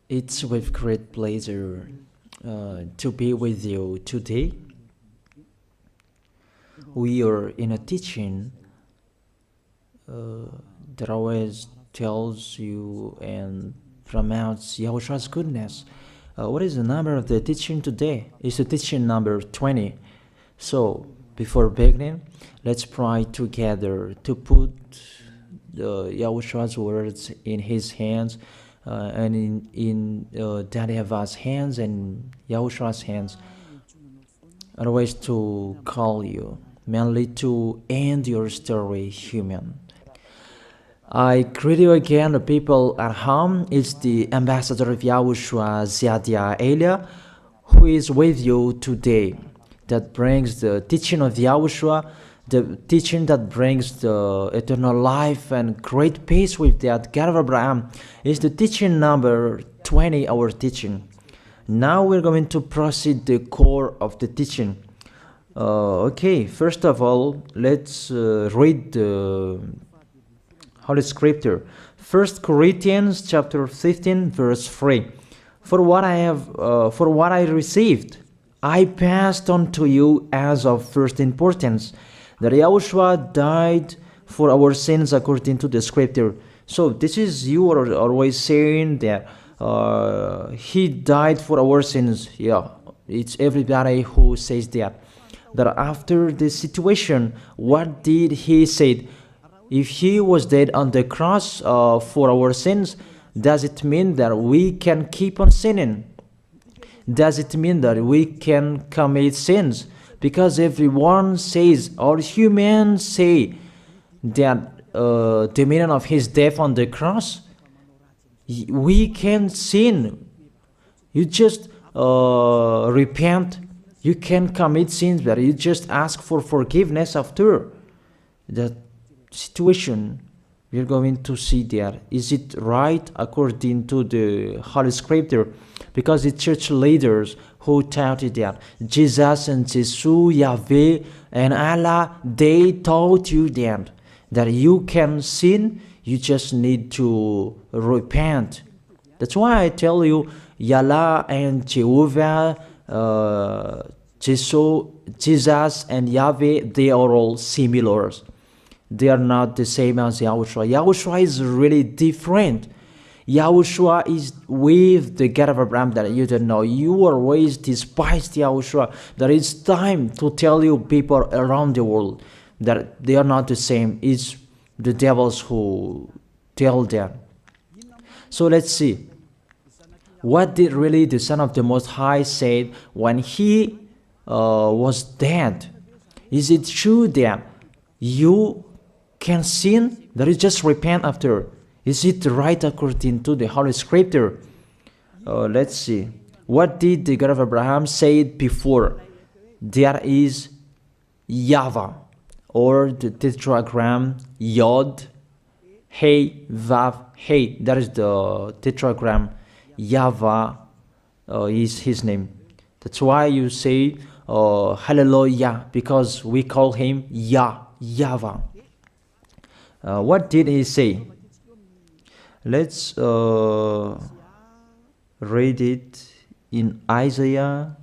It's with great pleasure to be with you today. We are in a teaching that always tells you and promotes Yahushua's goodness. What is the number of the teaching today? It's the teaching number 20. So, before beginning, let's pray together to put Yahushua's words in his hands and in Daddy Yahvah's hands and Yahushua's hands. Otherwise, to call you, mainly to end your story human. I greet you again, the people at home. It's the ambassador of Yahushua, Ziadia Elia, who is with you today, that brings the teaching of Yahushua, the teaching that brings the eternal life and great peace with that God of Abraham. Is the teaching number 20, our teaching. Now we're going to proceed the core of the teaching. Okay, first of all, let's read the Holy Scripture. 1 Corinthians chapter 15, verse 3. For what I received, I passed on to you as of first importance, that Yahushua died for our sins according to the Scripture. So this is, you are always saying that he died for our sins. Yeah, it's everybody who says that. That after the situation, what did he say? If he was dead on the cross for our sins, does it mean that we can keep on sinning? Does it mean that we can commit sins? Because everyone says, all humans say, that the meaning of his death on the cross, we can sin. You just repent. You can commit sins, but you just ask for forgiveness after that situation. We're going to see there. Is it right according to the Holy Scripture? Because the church leaders who taught it that Jesus and Jesus, Yahweh and Allah, they taught you that you can sin, you just need to repent. That's why I tell you, Yahlah and Jehovah, Jesus and Yahweh, they are all similar. They are not the same as Yahushua. Yahushua is really different. Yahushua is with the God of Abraham that you don't know. You always despised Yahushua. That it's time to tell you people around the world that they are not the same. It's the devils who tell them. So let's see. What did really the Son of the Most High say when he was dead? Is it true that you can sin? That is just repent after. Is it right according to the Holy Scripture? Let's see. What did the God of Abraham say before? There is YAHVAH, or the tetragram Yod, Hey, Vav, Hey. That is the tetragram. YAHVAH is his name. That's why you say Hallelujah, because we call him YAHVAH. What did he say? Let's read it in Isaiah.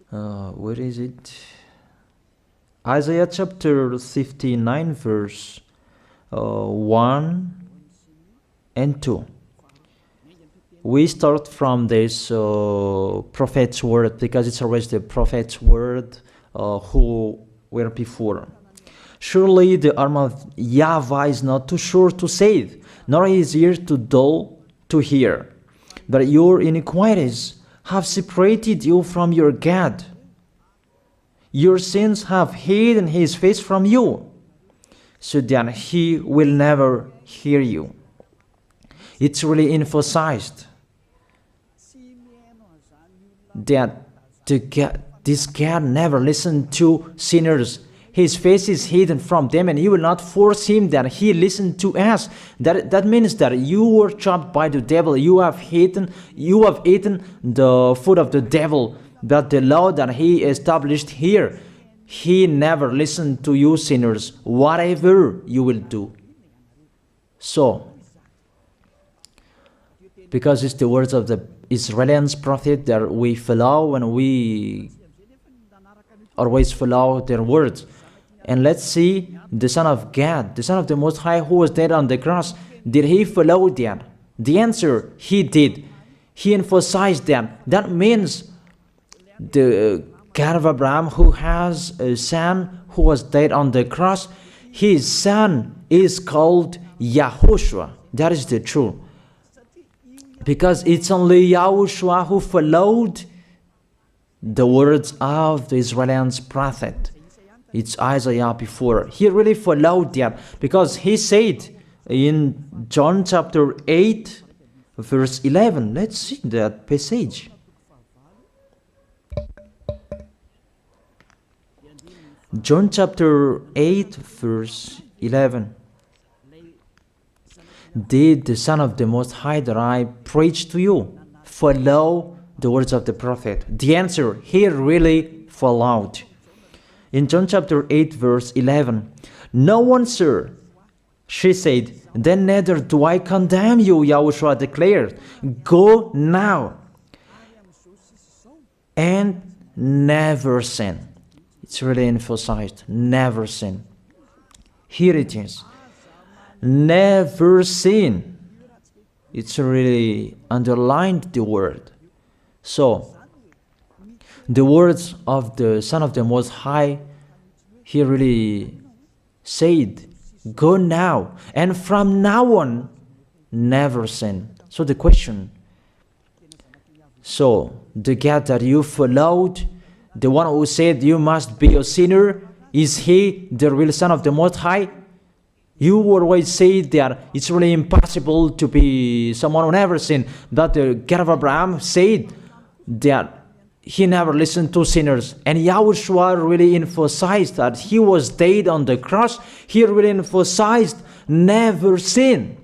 Where is it? Isaiah chapter 59, verse 1 and 2. We start from this prophet's word, because it's always the prophet's word who were before. Surely the arm of YAHVAH is not too short to save, nor his ear too dull to hear. But your iniquities have separated you from your God. Your sins have hidden his face from you, so that he will never hear you. It's really emphasized that this God never listened to sinners. His face is hidden from them, and he will not force him that he listen to us. That means that you were trapped by the devil. You have eaten the food of the devil. But the law that he established here, he never listened to you sinners, whatever you will do. So, because it's the words of the Israelians prophet that we follow, and we always follow their words. And let's see the Son of God, the Son of the Most High, who was dead on the cross. Did he follow that? The answer, he did. He emphasized that. That means the God of Abraham, who has a son who was dead on the cross, his son is called YAHOSHUAH. That is the truth. Because it's only YAHOSHUAH who followed the words of the Israelians prophet. It's Isaiah before. He really followed that, because he said in John chapter 8, verse 11. Let's see that passage. John chapter 8, verse 11. Did the Son of the Most High that I preach to you follow the words of the prophet? The answer, he really followed. In John chapter 8, verse 11, "No one, sir," she said, "then neither do I condemn you," YAHOSHUAH declared. "Go now and never sin." It's really emphasized, never sin. Here it is. Never sin. It's really underlined the word. So, the words of the Son of the Most High, he really said, go now, and from now on, never sin. So the question, so the God that you followed, the one who said you must be a sinner, is he the real Son of the Most High? You always say that it's really impossible to be someone who never sinned. That the God of Abraham said that he never listened to sinners. And YAHOSHUAH really emphasized that he was dead on the cross. He really emphasized never sin.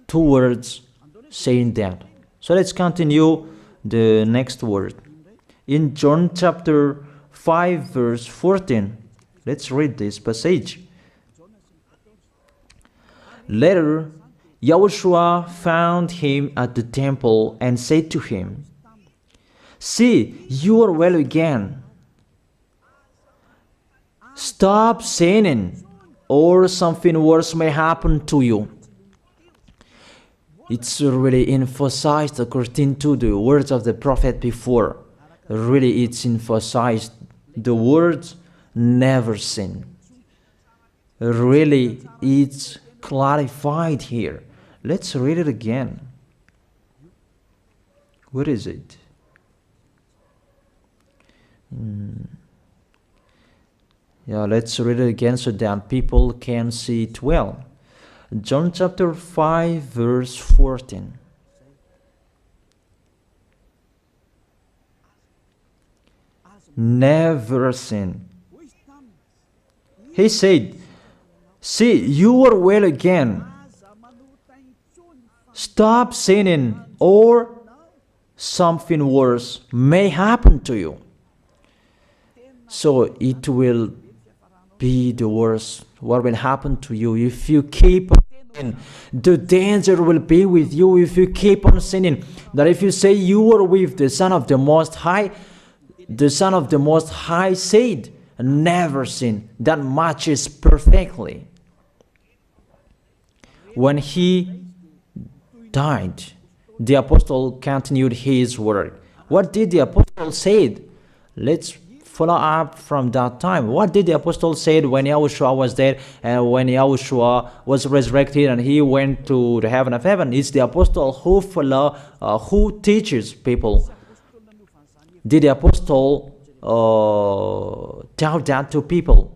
Two words saying that. So let's continue the next word. In John chapter 5, verse 14. Let's read this passage. Later, YAHOSHUAH found him at the temple and said to him, "See, you are well again. Stop sinning, or something worse may happen to you." It's really emphasized according to the words of the prophet before. Really, it's emphasized the words never sin. Really, it's clarified here. Let's read it again. Where is it? Yeah, let's read it again so that people can see it well. John chapter 5, verse 14. Never sin. He said, "See, you are well again. Stop sinning, or something worse may happen to you." So it will be the worst. What will happen to you if you keep on sinning? The danger will be with you if you keep on sinning. That if you say you are with the Son of the Most High, the Son of the Most High said, never sin. That matches perfectly. When he died, the apostle continued his work. What did the apostle say? Let's follow up from that time. What did the apostle say when YAHOSHUAH was dead and when YAHOSHUAH was resurrected and he went to the heaven of heaven? It's the apostle who teaches people. Did the apostle tell that to people?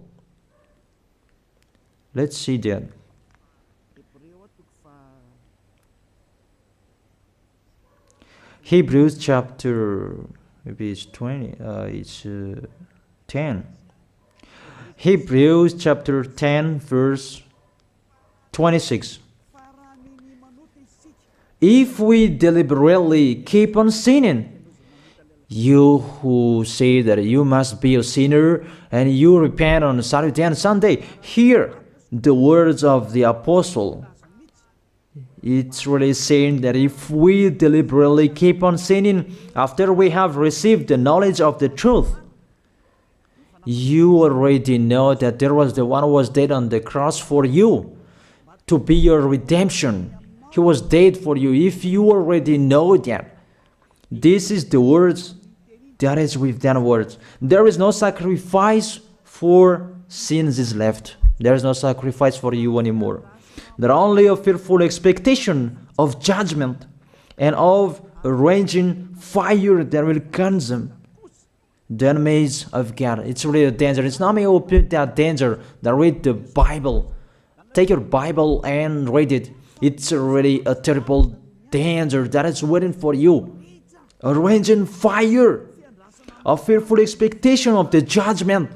Let's see that. Hebrews chapter, maybe it's 20, it's 10. Hebrews chapter 10, verse 26. If we deliberately keep on sinning, you who say that you must be a sinner and you repent on Saturday and Sunday, here the words of the apostle. It's really saying that if we deliberately keep on sinning after we have received the knowledge of the truth, you already know that there was the one who was dead on the cross for you to be your redemption. He was dead for you. If you already know that, this is the words that is with that words. There is no sacrifice for sins is left. There is no sacrifice for you anymore. There are only a fearful expectation of judgment and of a raging fire that will consume the enemies of God. It's really a danger. It's not me who put that danger that read the Bible. Take your Bible and read it. It's really a terrible danger that is waiting for you. A raging fire, a fearful expectation of the judgment.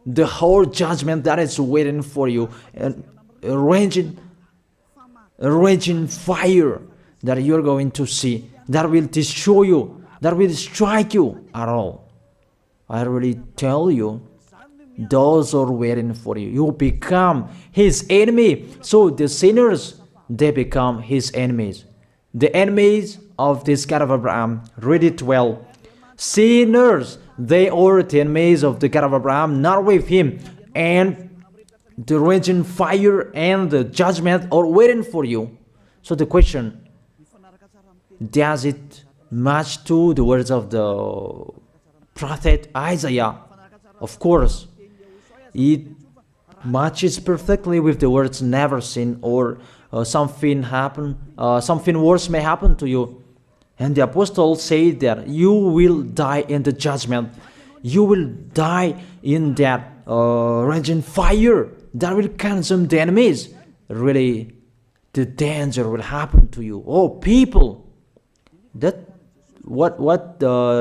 The whole judgment that is waiting for you, and a raging fire that you're going to see, that will destroy you, that will strike you at all. I really tell you, those are waiting for you. You become his enemy. So the sinners, they become his enemies. The enemies of this God of Abraham. Read it well. Sinners, they are the enemies of the God of Abraham, not with him. And the raging fire and the judgment are waiting for you. So the question, does it match to the words of the prophet Isaiah? Of course. It matches perfectly with the words never sin, or something worse may happen to you. And the apostle said that you will die in the judgment. You will die in that raging fire that will consume the enemies. Really, the danger will happen to you. Oh, people, that what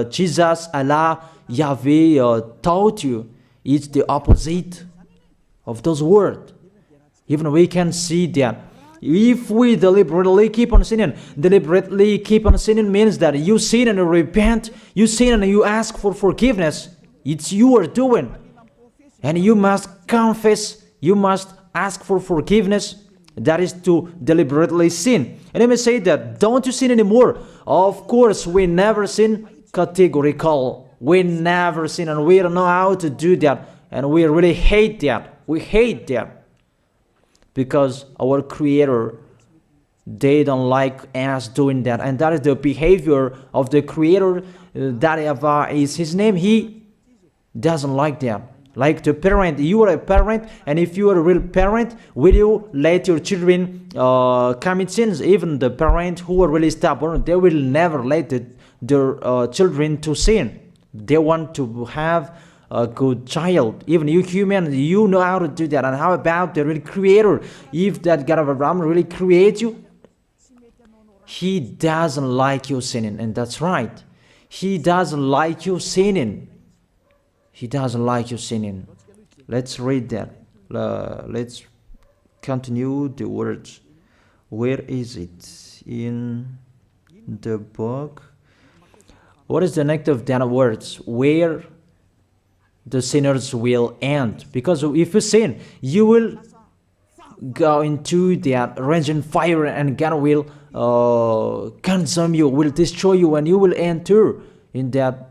Jesus, Allah, Yahweh taught you is the opposite of those words. Even we can see that. If we deliberately keep on sinning means that you sin and you repent, you sin and you ask for forgiveness. It's you are doing. And you must confess, you must ask for forgiveness. That is to deliberately sin. And let me say that, don't you sin anymore. Of course, we never sin categorical. We never sin, and we don't know how to do that. And we really hate that. We hate that. Because our Creator, they don't like us doing that. And that is the behavior of the Creator. That YAHVAH is his name. He doesn't like that. Like the parent, you are a parent, and if you are a real parent, will you let your children commit sins? Even the parents who are really stubborn, they will never let their children to sin. They want to have a good child. Even you human, you know how to do that. And how about the real Creator? If that God of Abraham really creates you, he doesn't like you sinning. And that's right. He doesn't like you sinning. He doesn't like you sinning. Let's read that. Let's continue the words. Where is it? In the book. What is the next of that words? Where the sinners will end. Because if you sin, you will go into that raging fire, and God will consume you, will destroy you, and you will enter in that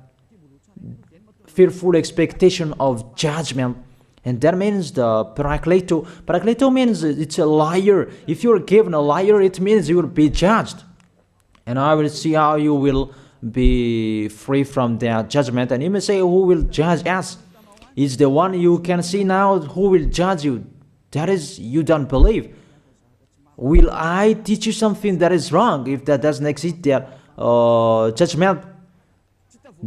fearful expectation of judgment. And that means the parakleto. Parakleto means it's a liar. If you're given a liar, it means you will be judged. And I will see how you will be free from that judgment. And you may say, who will judge us? It's the one you can see now who will judge you. That is, you don't believe. Will I teach you something that is wrong if that doesn't exist there? Judgment.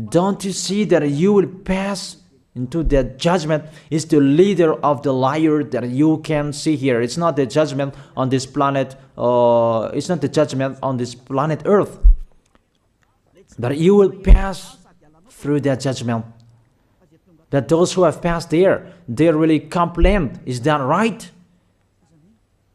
Don't you see that you will pass into that judgment? Is the leader of the liar that you can see here. It's not the judgment on this planet. It's not the judgment on this planet Earth. But you will pass through that judgment. That those who have passed there, they really complain. Is that right?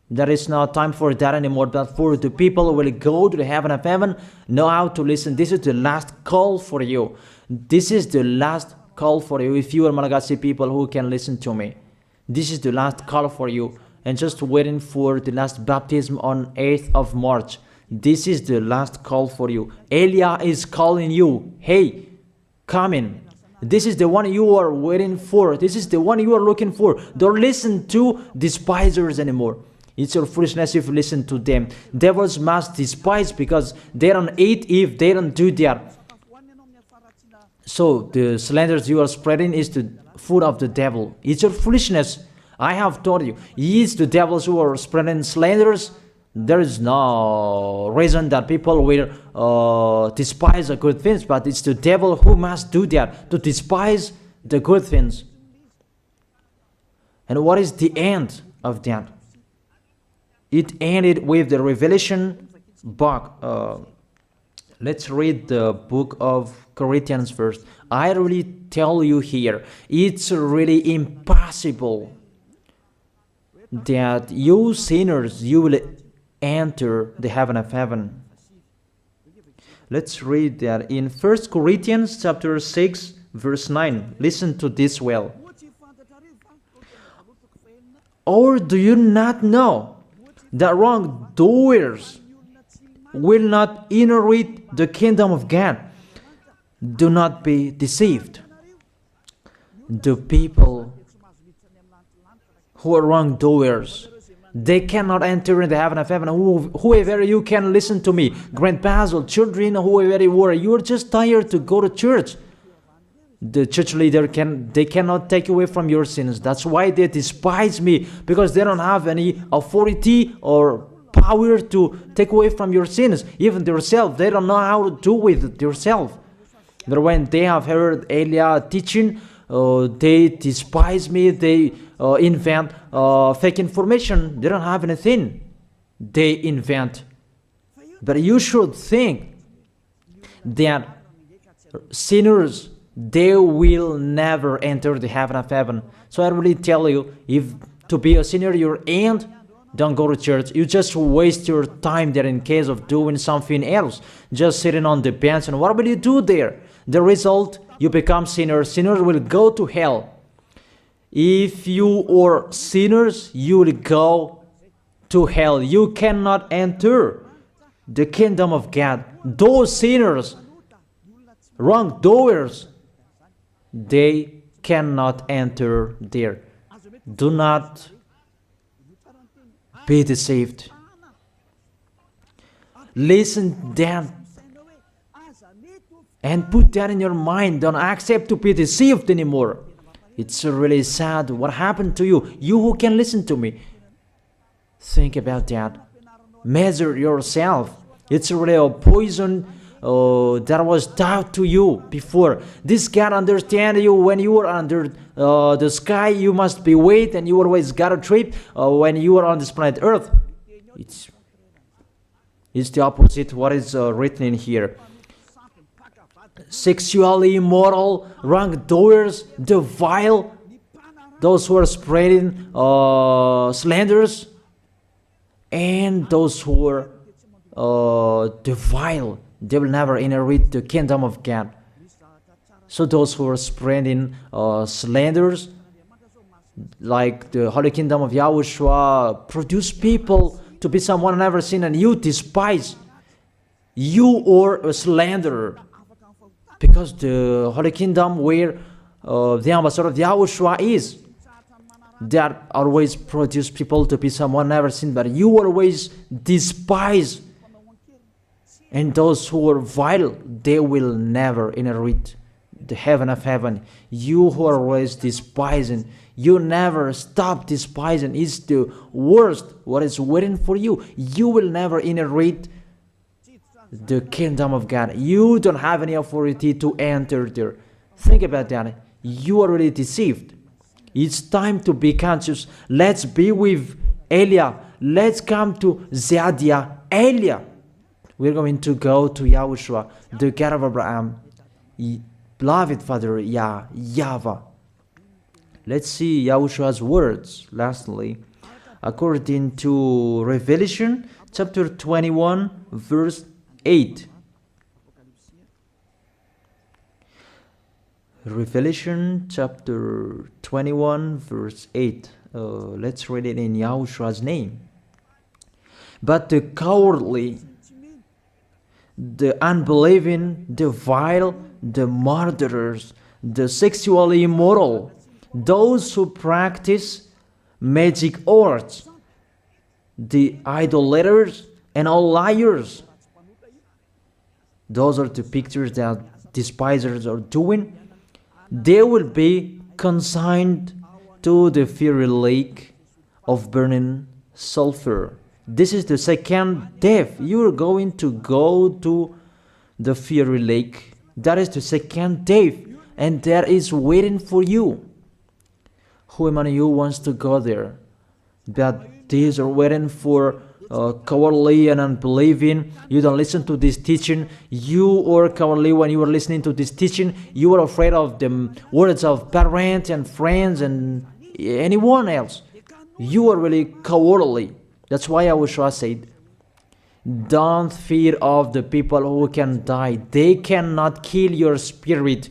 There is no time for that anymore. But for the people who will go to the heaven of heaven, know how to listen. This is the last call for you. This is the last call for you. If you are Malagasy people who can listen to me, This is the last call for you. And just waiting for the last baptism on 8th of March. This is the last call for you. Elia is calling you. Hey, come in. This is the one you are waiting for. This is the one you are looking for. Don't listen to despisers anymore. It's your foolishness if you listen to them. Devils must despise because they don't eat if they don't do that. So the slanders you are spreading is the food of the devil. It's your foolishness. I have told you, it's the devils who are spreading slanders. There is no reason that people will despise the good things, but it's the devil who must do that, to despise the good things. And what is the end of that? It ended with the Revelation book. Let's read the book of Corinthians first. I really tell you here, it's really impossible that you sinners, you will enter the heaven of heaven. Let's read that in 1 Corinthians chapter 6 verse 9. Listen to this well. Or do you not know that wrongdoers will not inherit the kingdom of God? Do not be deceived. The people who are wrongdoers, they cannot enter in the heaven of heaven. Whoever you can listen to me, grandpas or children, whoever you are, you're just tired to go to church. The church leader they cannot take away from your sins. That's why they despise me, because they don't have any authority or power to take away from your sins. Even themselves, they don't know how to do with themselves. But when they have heard Elia teaching, they despise me. They invent fake information. They don't have anything. They invent. But you should think that sinners, they will never enter the heaven of heaven. So I really tell you, if to be a sinner you're in, don't go to church. You just waste your time there in case of doing something else. Just sitting on the bench, and what will you do there? The result, you become sinners. Sinners will go to hell. If you are sinners, you will go to hell. You cannot enter the kingdom of God. Those sinners, wrongdoers, they cannot enter there. Do not be deceived. Listen then and put that in your mind. Don't accept to be deceived anymore. It's really sad what happened to you. You who can listen to me, think about that. Measure yourself. It's really a poison that was taught to you before. This God understand you when you are under the sky. You must be wait, and you always got a trip when you are on this planet Earth. It's the opposite what is written in here. Sexually immoral, wrongdoers, the vile, those who are spreading slanders, and those who are the vile, they will never inherit the kingdom of God. So those who are spreading slanders, like the Holy Kingdom of YAHOSHUAH, produce people to be someone never seen, and you despise. You are a slanderer. Because the Holy Kingdom where the ambassador of YAHOSHUAH is, that always produce people to be someone never seen, but you always despise. And those who are vile, they will never inherit the heaven of heaven. You who are always despising, you never stop despising. It's the worst what is waiting for you. You will never inherit the kingdom of God. You don't have any authority to enter there. Think about that. You are already deceived. It's time to be conscious. Let's be with Elia. Let's come to Zadiah. Elia. We're going to go to YAHOSHUAH, the God of Abraham, beloved Father YAHVAH. Let's see YAHOSHUAH's words. Lastly, according to Revelation chapter 21 verse 8. Revelation chapter 21 verse 8. Let's read it in Yahoshua's name. But the cowardly, the unbelieving, the vile, the murderers, the sexually immoral, those who practice magic arts, the idolaters, and all liars. Those are the pictures that despisers are doing. They will be consigned to the fiery lake of burning sulfur. This is the second death. You are going to go to the fiery lake. That is the second death, and that is waiting for you. Who among you wants to go there? That these are waiting for cowardly and unbelieving. You don't listen to this teaching. You are cowardly when you are listening to this teaching. You are afraid of the words of parents and friends and anyone else. You are really cowardly. That's why YAHOSHUAH said, don't fear of the people who can die. They cannot kill your spirit.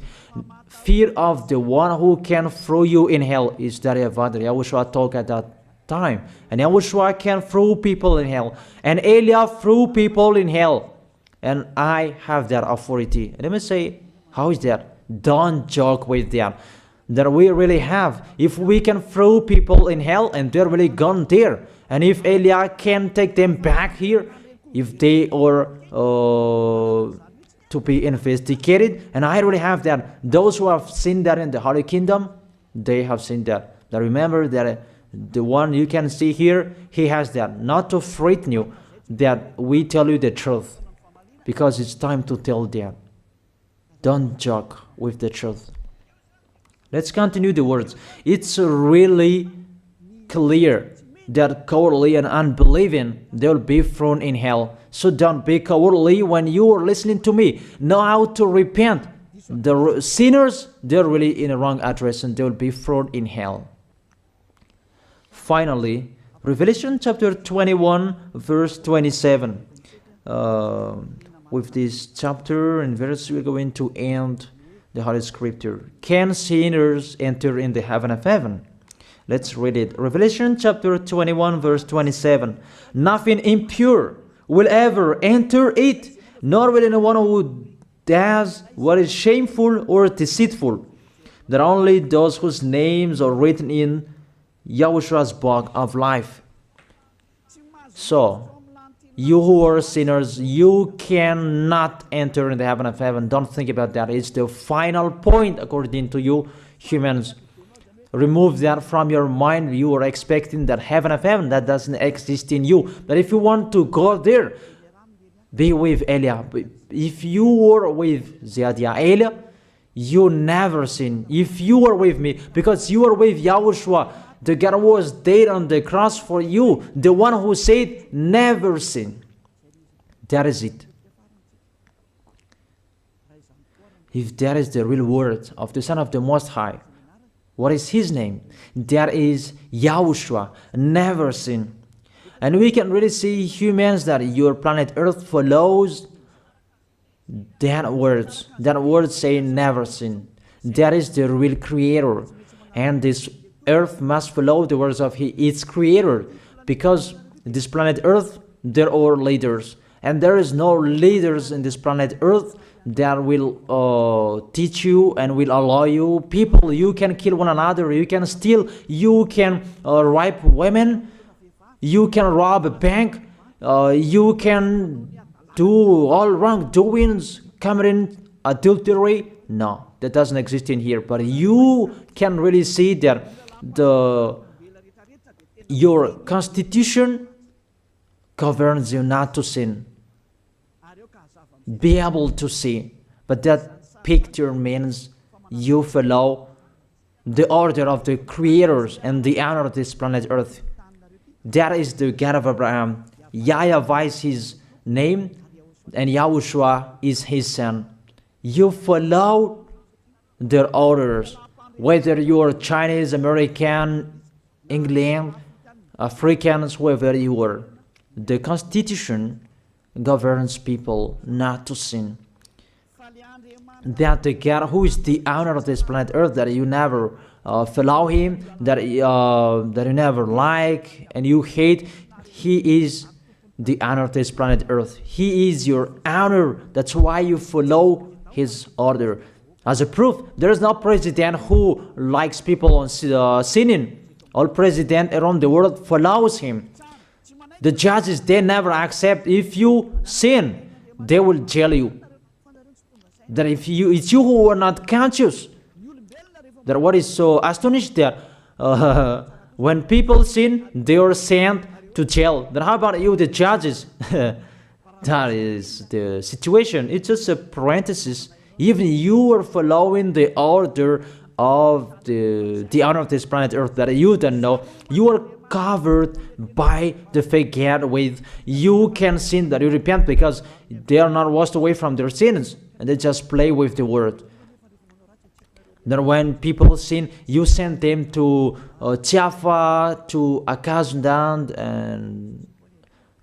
Fear of the one who can throw you in hell. Is that YAHOSHUAH talked at that time. And YAHOSHUAH can throw people in hell. And Elijah threw people in hell. And I have that authority. And let me say, how is that? Don't joke with that. That we really have. If we can throw people in hell and they're really gone there, and if Elijah can take them back here, if they are to be investigated, and I really have that. Those who have seen that in the Holy Kingdom, they have seen that. Now remember that the one you can see here, he has that. Not to frighten you, that we tell you the truth, because it's time to tell that. Don't joke with the truth. Let's continue the words. It's really clear that cowardly and unbelieving, they will be thrown in hell. So don't be cowardly when you are listening to me. Know how to repent. The sinners, they're really in a wrong address and they will be thrown in hell. Finally, Revelation chapter 21, verse 27. With this chapter and verse, we're going to end the Holy Scripture. Can sinners enter in the heaven of heaven? Let's read it. Revelation chapter 21, verse 27. Nothing impure will ever enter it, nor will anyone who does what is shameful or deceitful. That only those whose names are written in YAHOSHUAH's book of life. So, you who are sinners, you cannot enter in the heaven of heaven. Don't think about that. It's the final point according to you humans. Remove that from your mind. You are expecting that heaven of heaven that doesn't exist in you. But if you want to go there, be with Elia. If you were with Elia, you never sin. If you are with me, because you are with YAHOSHUAH, the God was dead on the cross for you, the one who said never sin. That is it. If that is the real word of the Son of the Most High, what is his name? That is YAHOSHUAH, never sin. And we can really see humans that your planet Earth follows that words. That word saying never sin. That is the real creator. And this Earth must follow the words of its creator. Because this planet Earth, there are leaders. And there is no leaders in this planet Earth that will teach you and will allow you. People, you can kill one another, you can steal, you can rape women, you can rob a bank, you can do all wrongdoings, committing adultery. No, that doesn't exist in here. But you can really see that your constitution governs you not to sin. Be able to see. But that picture means you follow the order of the creators and the honor of this planet Earth. That is the God of Abraham. YAHVAH is his name, and YAHOSHUAH is his son. You follow their orders, whether you are Chinese, American, England, Africans, whoever you are. The Constitution governs people not to sin. That the God who is the owner of this planet Earth, that you never follow him, that you never like and you hate, he is the owner of this planet Earth. He is your owner. That's why you follow his order. As a proof, there is no president who likes people on sinning. All president around the world follows him. The judges, they never accept. If you sin, they will jail you. That if it's you who are not conscious. That what is so astonished that when people sin, they are sent to jail. Then how about you, the judges? That is the situation. It's just a parenthesis. Even you are following the order of the owner of this planet Earth that you don't know. You are covered by the fake God with you can sin, that you repent, because they are not washed away from their sins and they just play with the word. Then when people sin, you send them to Java, to Akazundand, and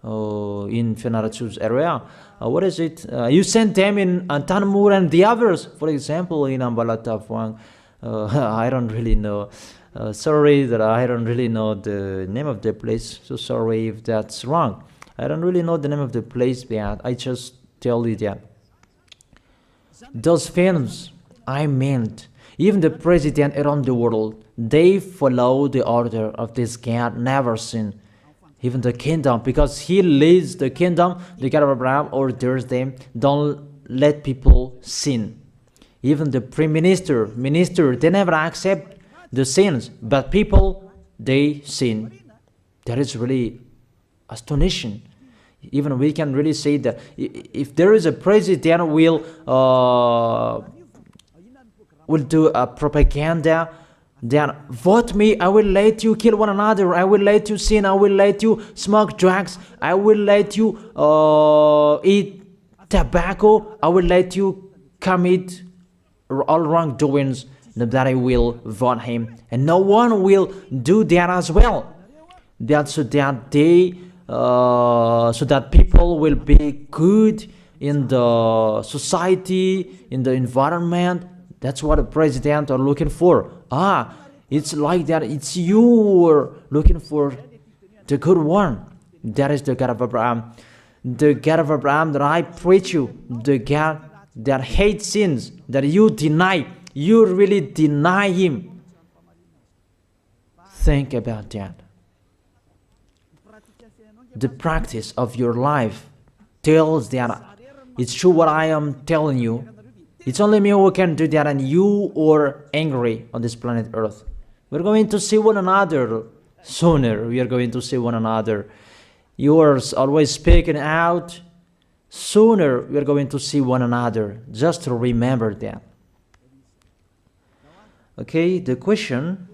in Fenarachu's area. What is it? You send them in Tanmur and the others. For example, in Ambalatafuang. I don't really know. Sorry that I don't really know the name of the place. So sorry if that's wrong. I don't really know the name of the place, but I just tell you that. Those films I meant, even the president around the world, they follow the order of this God, never sin. Even the kingdom, because he leads the kingdom, the God of Abraham orders them, don't let people sin. Even the prime minister, they never accept the sins, but people, they sin. That is really astonishing. Even we can really say that if there is a president will do a propaganda, then vote me, I will let you kill one another, I will let you sin, I will let you smoke drugs, I will let you eat tobacco, I will let you commit all wrongdoings, that I will vote him. And no one will do that as well. That's so that they so that people will be good in the society, in the environment. That's what the president are looking for. It's like that. It's you who are looking for the good one. That is the God of Abraham. The God of Abraham that I preach you. The God that hates sins, that you deny. You really deny him. Think about that. The practice of your life tells that it's true what I am telling you. It's only me who can do that, and you are angry on this planet Earth. We're going to see one another sooner. We are going to see one another. You are always speaking out. Sooner we are going to see one another. Just to remember that. Okay, the question,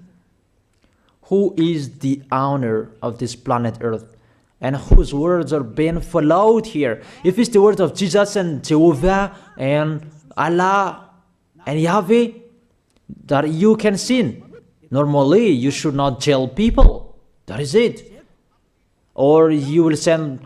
who is the owner of this planet Earth? And whose words are being followed here? If it's the words of Jesus and Jehovah and Allah and Yahweh, that you can sin. Normally, you should not jail people. That is it. Or you will send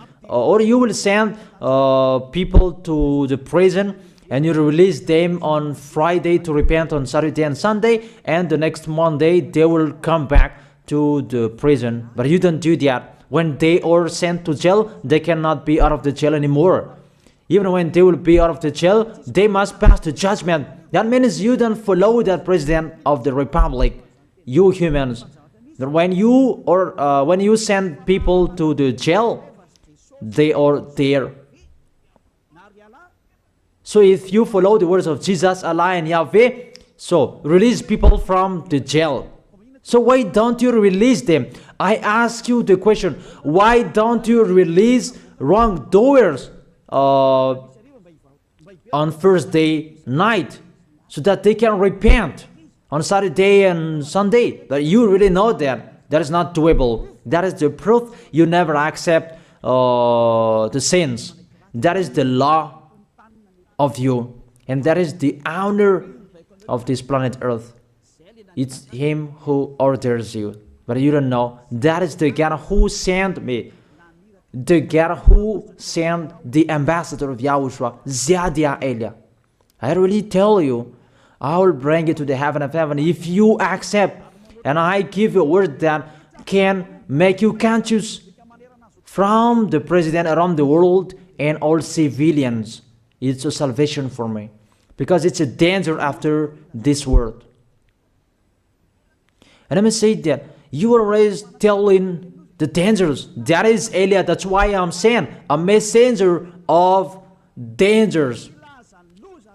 people to the prison, and you release them on Friday to repent on Saturday and Sunday, and the next Monday they will come back to the prison. But you don't do that. When they are sent to jail, they cannot be out of the jail anymore. Even when they will be out of the jail, they must pass the judgment. That means you don't follow that president of the republic, you humans. When you send people to the jail, they are there. So if you follow the words of Jesus, Allah and Yahweh, so release people from the jail. So why don't you release them? I ask you the question, why don't you release wrongdoers on Thursday night so that they can repent on Saturday and Sunday? But you really know that that is not doable. That is the proof you never accept the sins. That is the law of you, and that is the owner of this planet Earth. It's him who orders you, but you don't know. That is the God who sent me, the God who sent the ambassador of Yahushua, Zadia Elia. I really tell you, I will bring you to the heaven of heaven if you accept, and I give you a word that can make you conscious from the president around the world and all civilians. It's a salvation for me, because it's a danger after this world. And let me say that you are always telling the dangers. That is Elia. That's why I'm saying a messenger of dangers.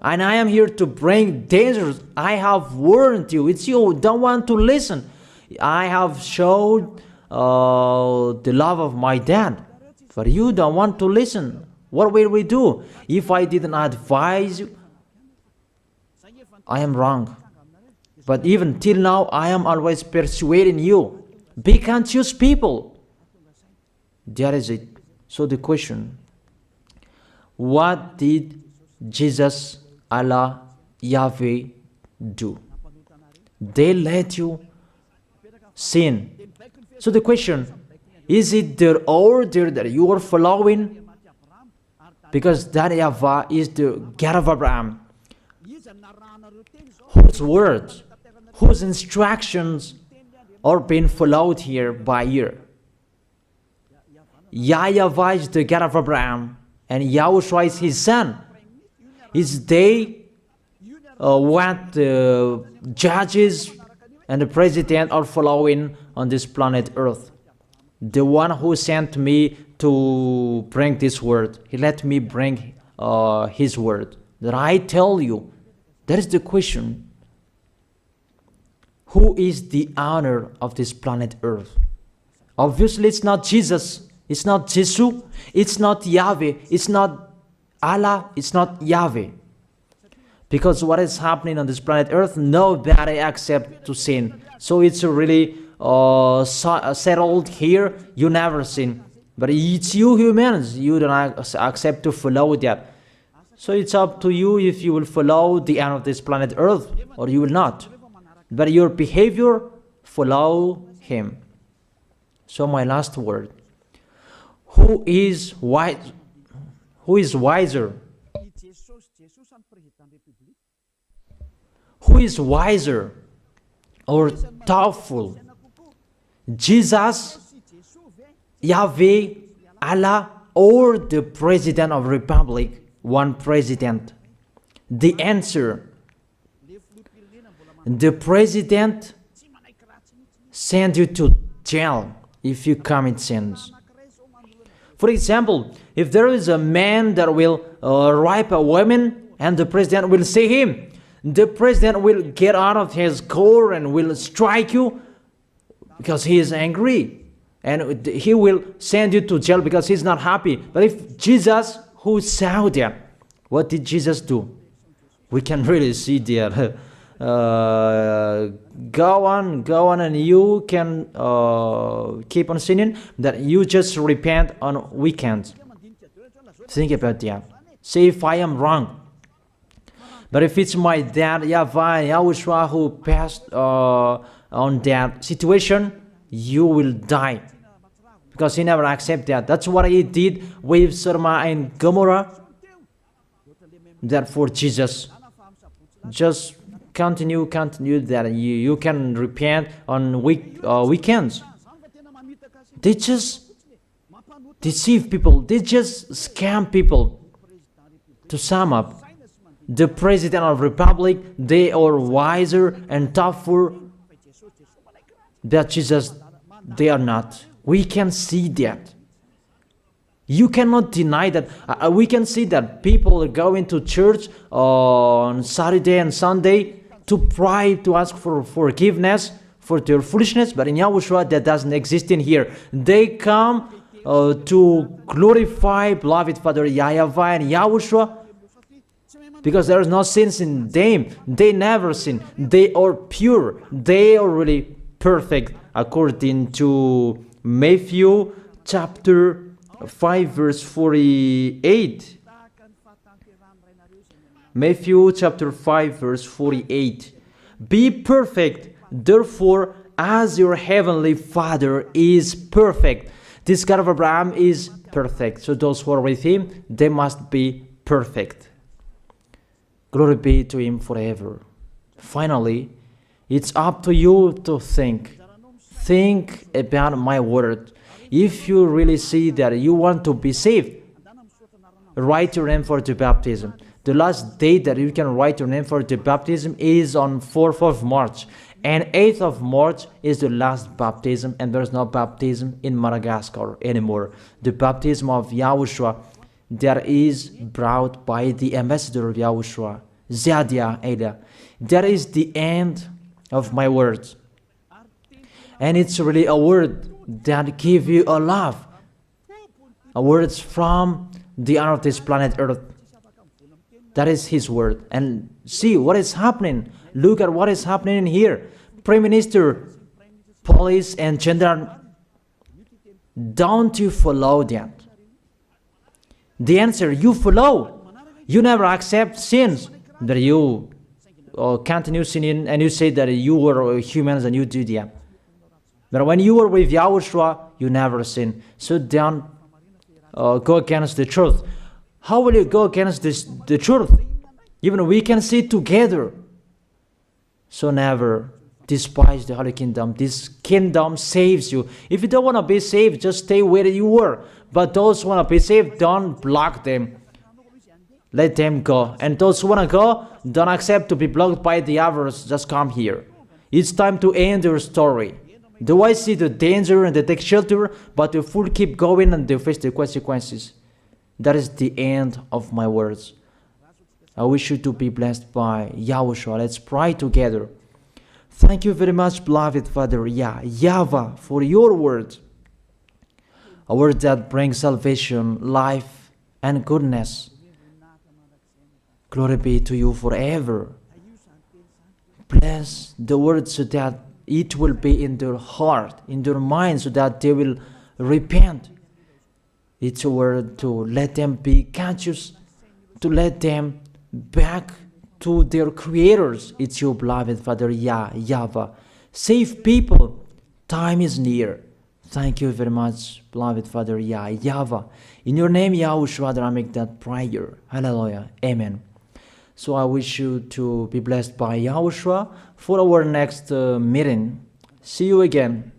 And I am here to bring dangers. I have warned you. It's you who don't want to listen. I have showed the love of my dad, but you don't want to listen. What will we do? If I didn't advise you, I am wrong. But even till now, I am always persuading you. Be conscious people. That is it. So the question, what did Jesus, Allah, Yahweh do? They let you sin. So the question, is it their order that you are following? Because that YAHVAH is the God of Abraham, whose words, whose instructions are being followed here by year. YAHVAH is the God of Abraham, and YAHOSHUAH is his son. Is they what the judges and the president are following on this planet Earth. The one who sent me to bring this word, he let me bring his word. That I tell you, that is the question. Who is the owner of this planet Earth? Obviously, it's not Jesus. It's not Jesus. It's not Yahweh. It's not Allah. It's not Yahweh. Because what is happening on this planet Earth, nobody accepts to sin. So it's really settled here. You never sin. But it's you humans. You don't accept to follow that. So it's up to you if you will follow the end of this planet Earth or you will not. But your behavior, follow him. So my last word. Who is wise? Who is wiser? Who is wiser or doubtful? Jesus, Yahweh, Allah, or the President of the Republic? One president. The answer: the president sends you to jail if you commit sins. For example, if there is a man that will rape a woman and the president will see him, the president will get out of his car and will strike you because he is angry. And he will send you to jail because he's not happy. But if Jesus, who saw that, what did Jesus do? We can really see that. Go on, and you can keep on sinning, that you just repent on weekends. Think about that. See if I am wrong. But if it's my dad, YAHVAH, YAHOSHUAH, who passed on that situation, you will die. Because he never accepted that. That's what he did with Sodom and Gomorrah. Therefore, Jesus, just continue that you can repent on weekends. They just deceive people. They just scam people. To sum up, the President of the Republic, they are wiser and tougher than Jesus. They are not. We can see that. You cannot deny that. We can see that people are going to church on Saturday and Sunday to pray, to ask for forgiveness for their foolishness. But in YAHOSHUAH, that doesn't exist in here. They come to glorify beloved Father YAHVAH and YAHOSHUAH because there is no sins in them. They never sin. They are pure. They are really perfect according to Matthew chapter 5 verse 48. Matthew chapter 5 verse 48. Be perfect, therefore, as your heavenly Father is perfect. This God of Abraham is perfect. So those who are with him, they must be perfect. Glory be to him forever. Finally, it's up to you to think. Think about my word. If you really see that you want to be saved, write your name for the baptism. The last date that you can write your name for the baptism is on 4th of March. And 8th of March is the last baptism, and there's no baptism in Madagascar anymore. The baptism of Yahushua that is brought by the ambassador of Yahushua, Zadia Elia. That is the end of my words. And it's really a word that gives you a love. A words from the honor of this planet Earth. That is his word. And see what is happening. Look at what is happening here. Prime Minister, police and gendarme, don't you follow that? The answer, you follow. You never accept sins. That you continue sinning and you say that you were humans and you do that. But when you were with Yahushua, you never sin. So don't go against the truth. How will you go against the truth? Even we can sit together. So never despise the Holy Kingdom. This kingdom saves you. If you don't want to be saved, just stay where you were. But those who want to be saved, don't block them. Let them go. And those who want to go, don't accept to be blocked by the others. Just come here. It's time to end your story. Do I see the danger and they take shelter, but the fool keep going and they face the consequences? That is the end of my words. I wish you to be blessed by Yahushua. Let's pray together. Thank you very much, beloved Father YAHVAH, for your word. A word that brings salvation, life, and goodness. Glory be to you forever. Bless the word so that it will be in their heart, in their mind, so that they will repent. It's a word to let them be conscious, to let them back to their creators. It's your beloved Father YAHVAH. Save people. Time is near. Thank you very much, beloved Father YAHVAH. In your name, Yahushua, that I make that prayer. Hallelujah. Amen. So I wish you to be blessed by Yahushua for our next meeting. See you again.